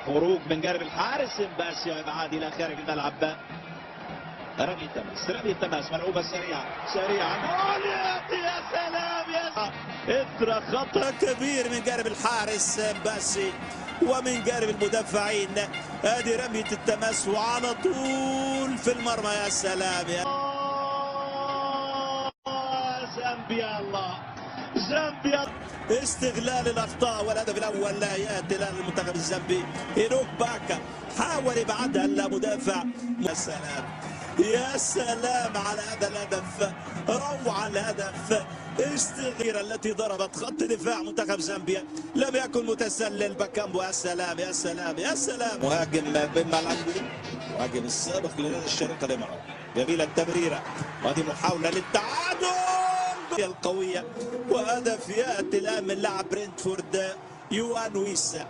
خروج من جانب الحارس امباسي وابعاد الى خارج الملعب. رمي التماس ملعوبه سريعه جول يا سلام يا اثر خطا كبير من جانب الحارس امباسي ومن جانب المدافعين. ادي رميه التماس وعلى طول في المرمى. يا سلام يا زامبيا. الله زامبيا. استغلال الاخطاء والهدف الاول لا ياتي للمنتخب الزامبي. هيروك باكا حاول ابعادها المدافع. يا سلام يا سلام على هذا الهدف، روعه الهدف. استغير التي ضربت خط دفاع منتخب زامبيا لم يكن متسلل. باكامبو يا سلام يا سلام يا سلام. مهاجم بن مالانجو مهاجم السابق لنادي الشرقة الامارات. جميله التمريره وهذه محاوله للتعادل القويه وهدف ياتي الان من لاعب برينتفورد يوان ويسا.